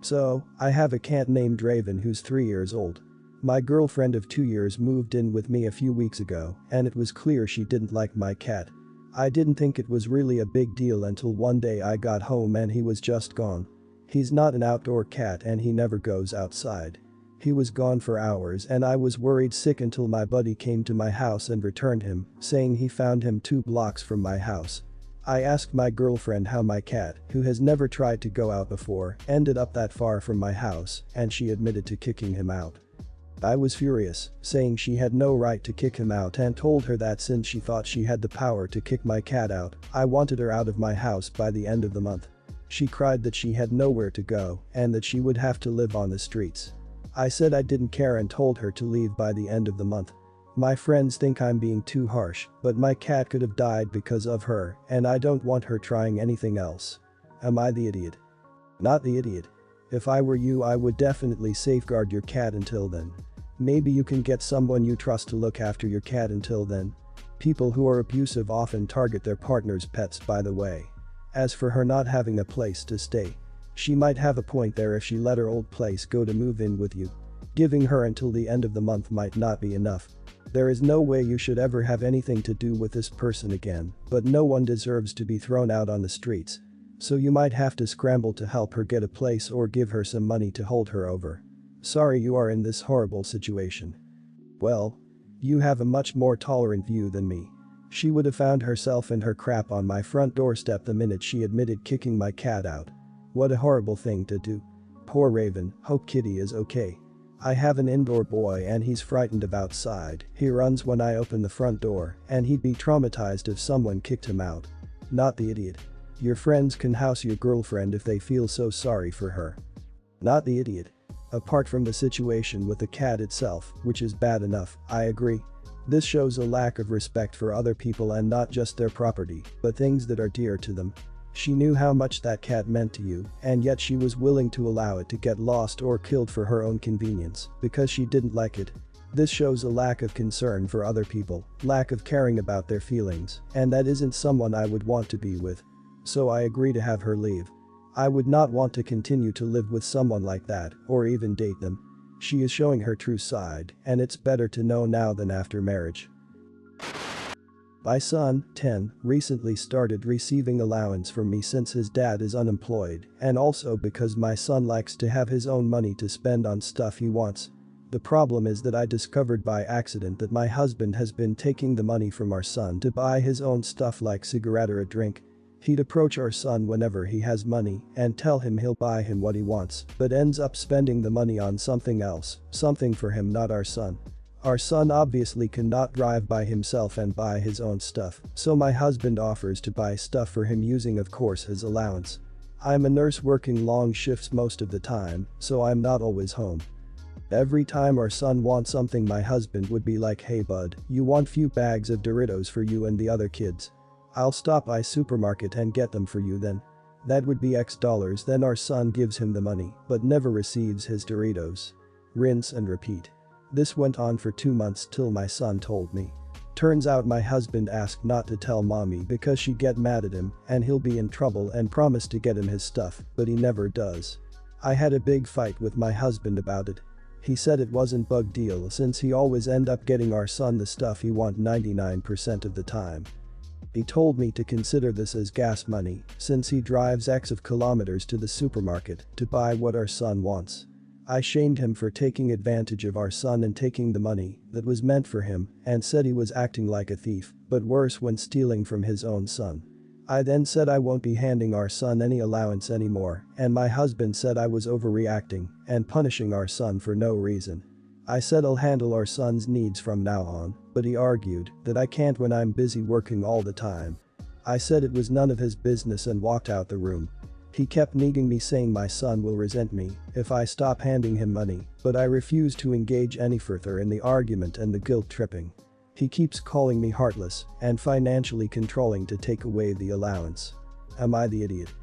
So, I have a cat named Raven who's 3 years old. My girlfriend of 2 years moved in with me a few weeks ago, and it was clear she didn't like my cat. I didn't think it was really a big deal until one day I got home and he was just gone. He's not an outdoor cat and he never goes outside. He was gone for hours and I was worried sick until my buddy came to my house and returned him, saying he found him 2 blocks from my house. I asked my girlfriend how my cat, who has never tried to go out before, ended up that far from my house, and she admitted to kicking him out. I was furious, saying she had no right to kick him out and told her that since she thought she had the power to kick my cat out, I wanted her out of my house by the end of the month. She cried that she had nowhere to go and that she would have to live on the streets. I said I didn't care and told her to leave by the end of the month. My friends think I'm being too harsh, but my cat could have died because of her and I don't want her trying anything else. Am I the idiot? Not the idiot. If I were you, I would definitely safeguard your cat until then. Maybe you can get someone you trust to look after your cat until then. People who are abusive often target their partner's pets, by the way. As for her not having a place to stay, she might have a point there if she let her old place go to move in with you. Giving her until the end of the month might not be enough. There is no way you should ever have anything to do with this person again, but no one deserves to be thrown out on the streets. So you might have to scramble to help her get a place or give her some money to hold her over. Sorry you are in this horrible situation. Well, you have a much more tolerant view than me. She would have found herself and her crap on my front doorstep the minute she admitted kicking my cat out. What a horrible thing to do. Poor Raven, hope Kitty is okay. I have an indoor boy and he's frightened of outside. He runs when I open the front door and he'd be traumatized if someone kicked him out. Not the idiot. Your friends can house your girlfriend if they feel so sorry for her. Not the idiot. Apart from the situation with the cat itself, which is bad enough, I agree. This shows a lack of respect for other people and not just their property, but things that are dear to them. She knew how much that cat meant to you, and yet she was willing to allow it to get lost or killed for her own convenience, because she didn't like it. This shows a lack of concern for other people, lack of caring about their feelings, and that isn't someone I would want to be with. So I agree to have her leave. I would not want to continue to live with someone like that, or even date them. She is showing her true side, and it's better to know now than after marriage. My son, 10, recently started receiving allowance from me since his dad is unemployed, and also because my son likes to have his own money to spend on stuff he wants. The problem is that I discovered by accident that my husband has been taking the money from our son to buy his own stuff like cigarette or a drink. He'd approach our son whenever he has money and tell him he'll buy him what he wants, but ends up spending the money on something else, something for him, not our son. Our son obviously cannot drive by himself and buy his own stuff, so my husband offers to buy stuff for him using, of course, his allowance. I'm a nurse working long shifts most of the time, so I'm not always home. Every time our son wants something, my husband would be like, "Hey bud, you want few bags of Doritos for you and the other kids? I'll stop by supermarket and get them for you then. That would be X dollars." Then our son gives him the money but never receives his Doritos. Rinse and repeat. This went on for 2 months till my son told me. Turns out my husband asked not to tell mommy because she'd get mad at him and he'll be in trouble, and promised to get him his stuff, but he never does. I had a big fight with my husband about it. He said it wasn't big deal since he always end up getting our son the stuff he want 99% of the time. He told me to consider this as gas money since he drives X of kilometers to the supermarket to buy what our son wants. I shamed him for taking advantage of our son and taking the money that was meant for him, and said he was acting like a thief, but worse when stealing from his own son. I then said I won't be handing our son any allowance anymore, and my husband said I was overreacting and punishing our son for no reason. I said I'll handle our son's needs from now on, but he argued that I can't when I'm busy working all the time. I said it was none of his business and walked out the room. He kept negging me, saying my son will resent me if I stop handing him money, but I refused to engage any further in the argument and the guilt tripping. He keeps calling me heartless and financially controlling to take away the allowance. Am I the idiot?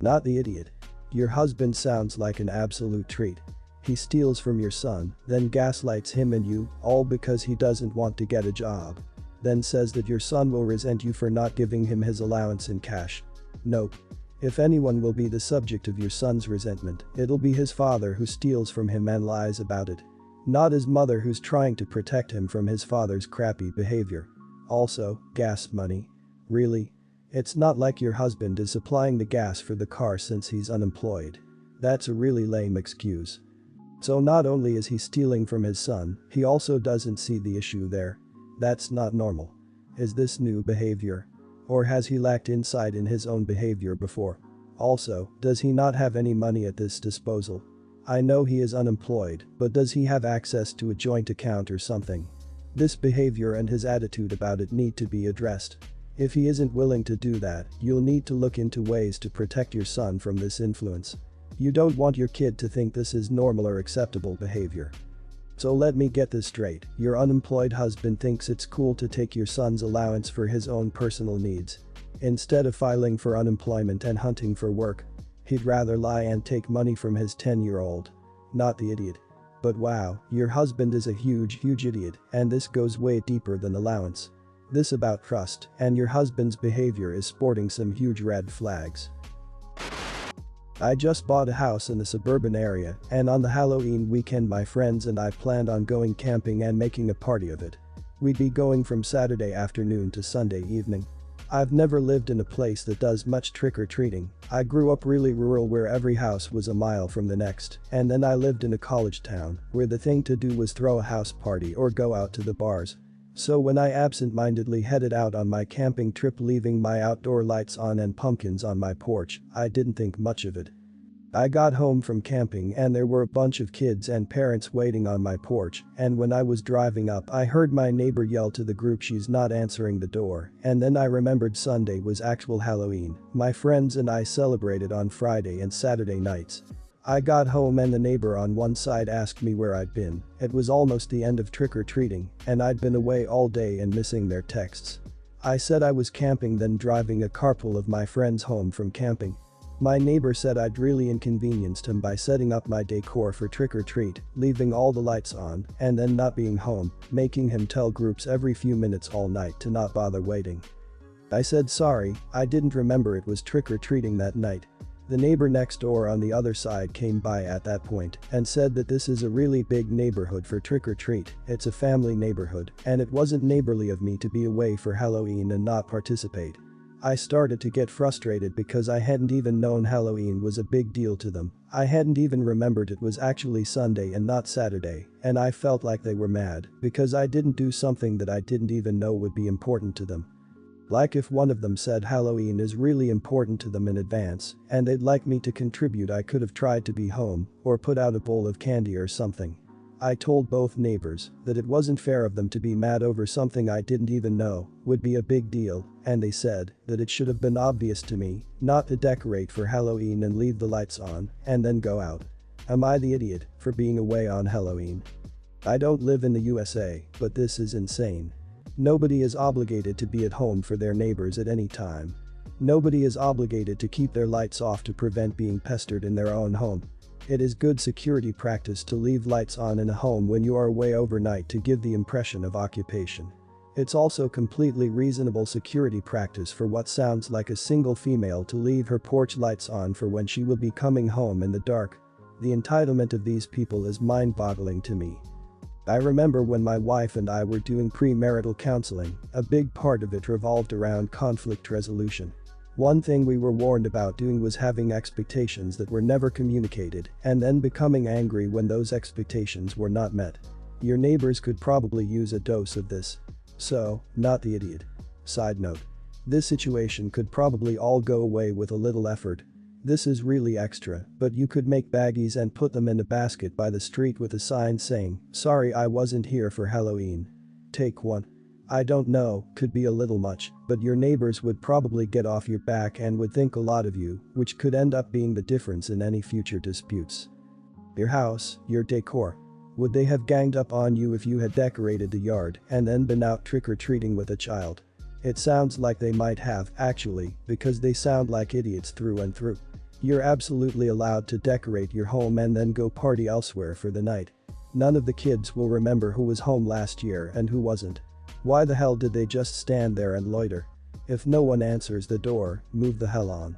Not the idiot. Your husband sounds like an absolute treat. He steals from your son, then gaslights him and you, all because he doesn't want to get a job. Then says that your son will resent you for not giving him his allowance in cash. Nope. If anyone will be the subject of your son's resentment, it'll be his father who steals from him and lies about it. Not his mother who's trying to protect him from his father's crappy behavior. Also, gas money. Really? It's not like your husband is supplying the gas for the car since he's unemployed. That's a really lame excuse. So not only is he stealing from his son, he also doesn't see the issue there. That's not normal. Is this new behavior? Or has he lacked insight in his own behavior before? Also, does he not have any money at his disposal? I know he is unemployed, but does he have access to a joint account or something? This behavior and his attitude about it need to be addressed. If he isn't willing to do that, you'll need to look into ways to protect your son from this influence. You don't want your kid to think this is normal or acceptable behavior. So let me get this straight, your unemployed husband thinks it's cool to take your son's allowance for his own personal needs. Instead of filing for unemployment and hunting for work, he'd rather lie and take money from his 10-year-old. Not the idiot. But wow, your husband is a huge idiot, and this goes way deeper than allowance. This about trust, and your husband's behavior is sporting some huge red flags. I just bought a house in a suburban area, and on the Halloween weekend my friends and I planned on going camping and making a party of it. We'd be going from Saturday afternoon to Sunday evening. I've never lived in a place that does much trick-or-treating. I grew up really rural where every house was a mile from the next, and then I lived in a college town where the thing to do was throw a house party or go out to the bars. So when I absent-mindedly headed out on my camping trip leaving my outdoor lights on and pumpkins on my porch, I didn't think much of it. I got home from camping and there were a bunch of kids and parents waiting on my porch, and when I was driving up I heard my neighbor yell to the group she's not answering the door, and then I remembered Sunday was actual Halloween. My friends and I celebrated on Friday and Saturday nights. I got home and the neighbor on one side asked me where I'd been. It was almost the end of trick-or-treating, and I'd been away all day and missing their texts. I said I was camping, then driving a carpool of my friends home from camping. My neighbor said I'd really inconvenienced him by setting up my decor for trick-or-treat, leaving all the lights on, and then not being home, making him tell groups every few minutes all night to not bother waiting. I said sorry, I didn't remember it was trick-or-treating that night. The neighbor next door on the other side came by at that point and said that this is a really big neighborhood for trick-or-treat, it's a family neighborhood, and it wasn't neighborly of me to be away for Halloween and not participate. I started to get frustrated because I hadn't even known Halloween was a big deal to them. I hadn't even remembered it was actually Sunday and not Saturday, and I felt like they were mad because I didn't do something that I didn't even know would be important to them. Like if one of them said Halloween is really important to them in advance and they'd like me to contribute, I could have tried to be home or put out a bowl of candy or something. I told both neighbors that it wasn't fair of them to be mad over something I didn't even know would be a big deal, and they said that it should have been obvious to me not to decorate for Halloween and leave the lights on and then go out. Am I the idiot for being away on Halloween? I don't live in the USA, but this is insane. Nobody is obligated to be at home for their neighbors at any time. Nobody is obligated to keep their lights off to prevent being pestered in their own home. It is good security practice to leave lights on in a home when you are away overnight to give the impression of occupation. It's also completely reasonable security practice for what sounds like a single female to leave her porch lights on for when she will be coming home in the dark. The entitlement of these people is mind-boggling to me. I remember when my wife and I were doing premarital counseling, a big part of it revolved around conflict resolution. One thing we were warned about doing was having expectations that were never communicated and then becoming angry when those expectations were not met. Your neighbors could probably use a dose of this. So, not the idiot. Side note. This situation could probably all go away with a little effort. This is really extra, but you could make baggies and put them in a basket by the street with a sign saying, "Sorry I wasn't here for Halloween." Take one. I don't know, could be a little much, but your neighbors would probably get off your back and would think a lot of you, which could end up being the difference in any future disputes. Your house, your decor. Would they have ganged up on you if you had decorated the yard and then been out trick-or-treating with a child? It sounds like they might have, actually, because they sound like idiots through and through. You're absolutely allowed to decorate your home and then go party elsewhere for the night. None of the kids will remember who was home last year and who wasn't. Why the hell did they just stand there and loiter? If no one answers the door, move the hell on.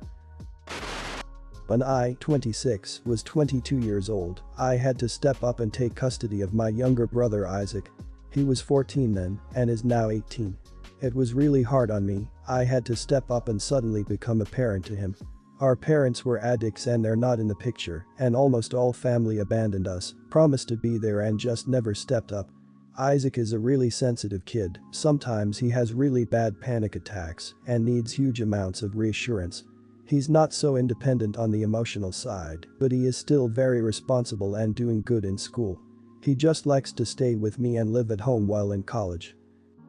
When I, 26, was 22 years old, I had to step up and take custody of my younger brother Isaac. He was 14 then and is now 18. It was really hard on me. I had to step up and suddenly become a parent to him. Our parents were addicts and they're not in the picture, and almost all family abandoned us, promised to be there and just never stepped up. Isaac is a really sensitive kid. Sometimes he has really bad panic attacks and needs huge amounts of reassurance. He's not so independent on the emotional side, but he is still very responsible and doing good in school. He just likes to stay with me and live at home while in college.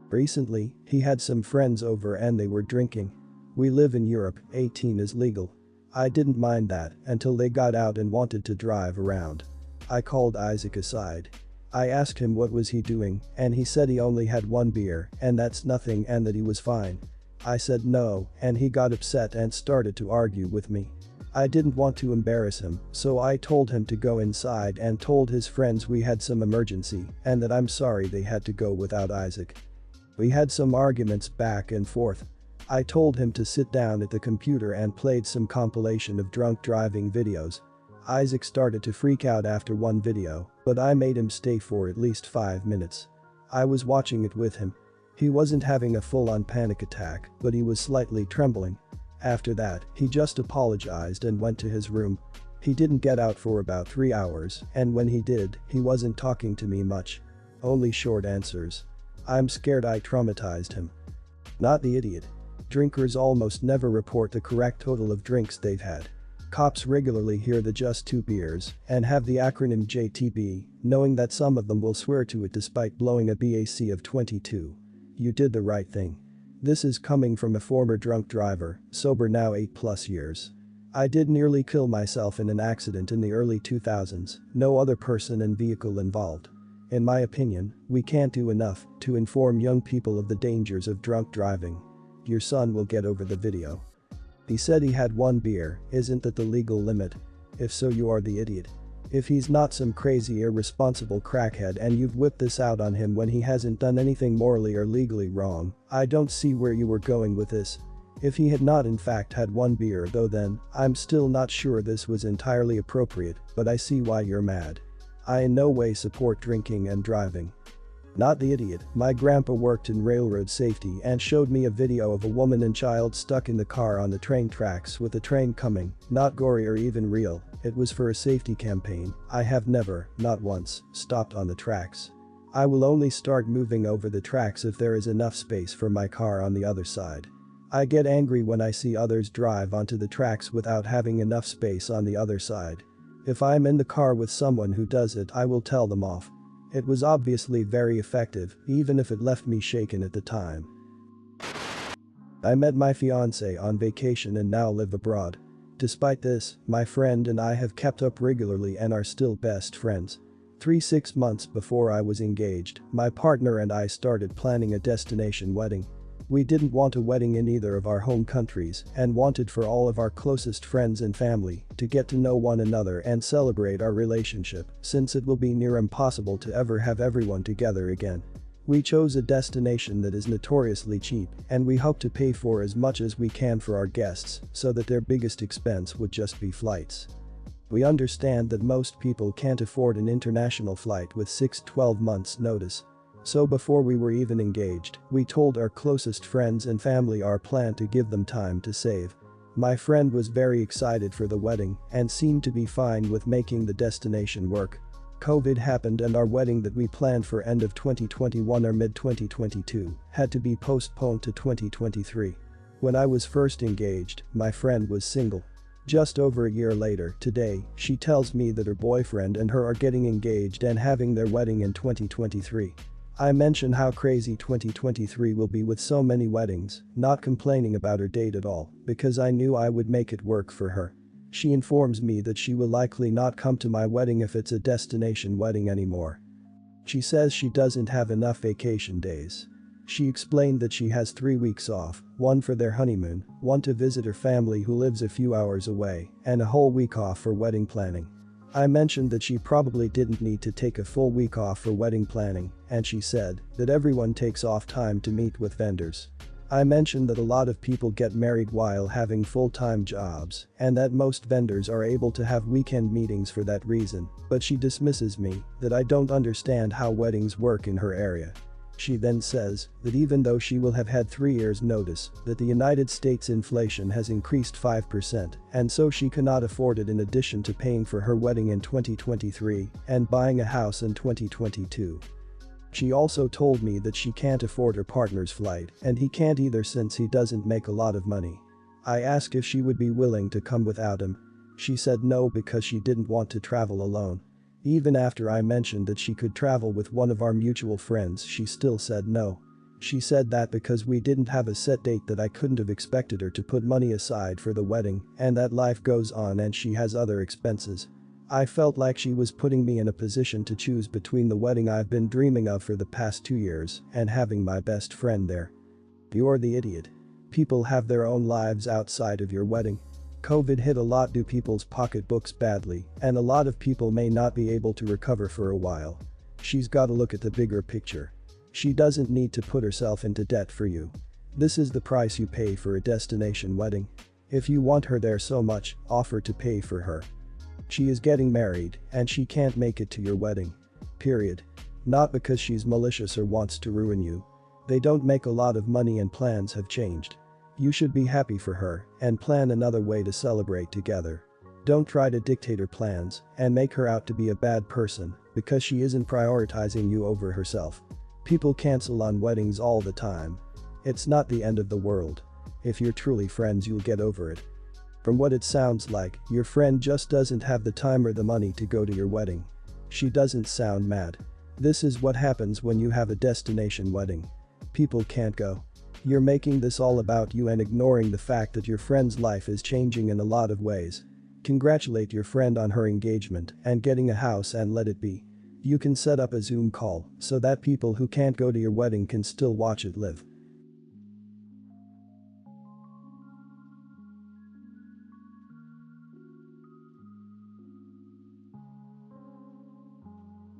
Recently, he had some friends over and they were drinking. We live in Europe, 18 is legal. I didn't mind that until they got out and wanted to drive around. I called Isaac aside. I asked him what was he doing and he said he only had one beer and that's nothing and that he was fine. I said no and he got upset and started to argue with me. I didn't want to embarrass him, so I told him to go inside and told his friends we had some emergency and that I'm sorry they had to go without Isaac. We had some arguments back and forth. I told him to sit down at the computer and played some compilation of drunk driving videos. Isaac started to freak out after one video, but I made him stay for at least 5 minutes. I was watching it with him. He wasn't having a full-on panic attack, but he was slightly trembling. After that, he just apologized and went to his room. He didn't get out for about 3 hours, and when he did, he wasn't talking to me much. Only short answers. I'm scared I traumatized him. Not the idiot. Drinkers almost never report the correct total of drinks they've had. Cops regularly hear the just 2 beers and have the acronym JTB, knowing that some of them will swear to it despite blowing a BAC of 22. You did the right thing. This is coming from a former drunk driver, sober now 8+ years. I did nearly kill myself in an accident in the early 2000s, no other person and vehicle involved. In my opinion, we can't do enough to inform young people of the dangers of drunk driving. Your son will get over the video. He said he had 1 beer, isn't that the legal limit? If so, you are the idiot. If he's not some crazy irresponsible crackhead and you've whipped this out on him when he hasn't done anything morally or legally wrong, I don't see where you were going with this. If he had not in fact had 1 beer though, then I'm still not sure this was entirely appropriate, but I see why you're mad. I in no way support drinking and driving. Not the idiot. My grandpa worked in railroad safety and showed me a video of a woman and child stuck in the car on the train tracks with the train coming, not gory or even real. It was for a safety campaign. I have never, not once, stopped on the tracks. I will only start moving over the tracks if there is enough space for my car on the other side. I get angry when I see others drive onto the tracks without having enough space on the other side. If I'm in the car with someone who does it, I will tell them off. It was obviously very effective, even if it left me shaken at the time. I met my fiancé on vacation and now live abroad. Despite this, my friend and I have kept up regularly and are still best friends. 6 months before I was engaged, my partner and I started planning a destination wedding. We didn't want a wedding in either of our home countries and wanted for all of our closest friends and family to get to know one another and celebrate our relationship, since it will be near impossible to ever have everyone together again. We chose a destination that is notoriously cheap, and we hope to pay for as much as we can for our guests so that their biggest expense would just be flights. We understand that most people can't afford an international flight with 6-12 months notice. So before we were even engaged, we told our closest friends and family our plan to give them time to save. My friend was very excited for the wedding and seemed to be fine with making the destination work. COVID happened and our wedding that we planned for end of 2021 or mid-2022 had to be postponed to 2023. When I was first engaged, my friend was single. Just over a year later, today, she tells me that her boyfriend and her are getting engaged and having their wedding in 2023. I mention how crazy 2023 will be with so many weddings, not complaining about her date at all, because I knew I would make it work for her. She informs me that she will likely not come to my wedding if it's a destination wedding anymore. She says she doesn't have enough vacation days. She explained that she has 3 weeks off, 1 for their honeymoon, 1 to visit her family who lives a few hours away, and a whole week off for wedding planning. I mentioned that she probably didn't need to take a full week off for wedding planning, and she said that everyone takes off time to meet with vendors. I mentioned that a lot of people get married while having full-time jobs and that most vendors are able to have weekend meetings for that reason, but she dismisses me that I don't understand how weddings work in her area. She then says that even though she will have had 3 years' notice, that the United States inflation has increased 5% and so she cannot afford it in addition to paying for her wedding in 2023 and buying a house in 2022. She also told me that she can't afford her partner's flight and he can't either since he doesn't make a lot of money. I asked if she would be willing to come without him. She said no because she didn't want to travel alone. Even after I mentioned that she could travel with one of our mutual friends, she still said no. She said that because we didn't have a set date that I couldn't have expected her to put money aside for the wedding and that life goes on and she has other expenses. I felt like she was putting me in a position to choose between the wedding I've been dreaming of for the past 2 years and having my best friend there. You're the idiot. People have their own lives outside of your wedding. COVID hit a lot of people's pocketbooks badly, and a lot of people may not be able to recover for a while. She's gotta look at the bigger picture. She doesn't need to put herself into debt for you. This is the price you pay for a destination wedding. If you want her there so much, offer to pay for her. She is getting married, and she can't make it to your wedding. Period. Not because she's malicious or wants to ruin you. They don't make a lot of money and plans have changed. You should be happy for her and plan another way to celebrate together. Don't try to dictate her plans and make her out to be a bad person because she isn't prioritizing you over herself. People cancel on weddings all the time. It's not the end of the world. If you're truly friends, you'll get over it. From what it sounds like, your friend just doesn't have the time or the money to go to your wedding. She doesn't sound mad. This is what happens when you have a destination wedding. People can't go. You're making this all about you and ignoring the fact that your friend's life is changing in a lot of ways. Congratulate your friend on her engagement and getting a house and let it be. You can set up a Zoom call so that people who can't go to your wedding can still watch it live.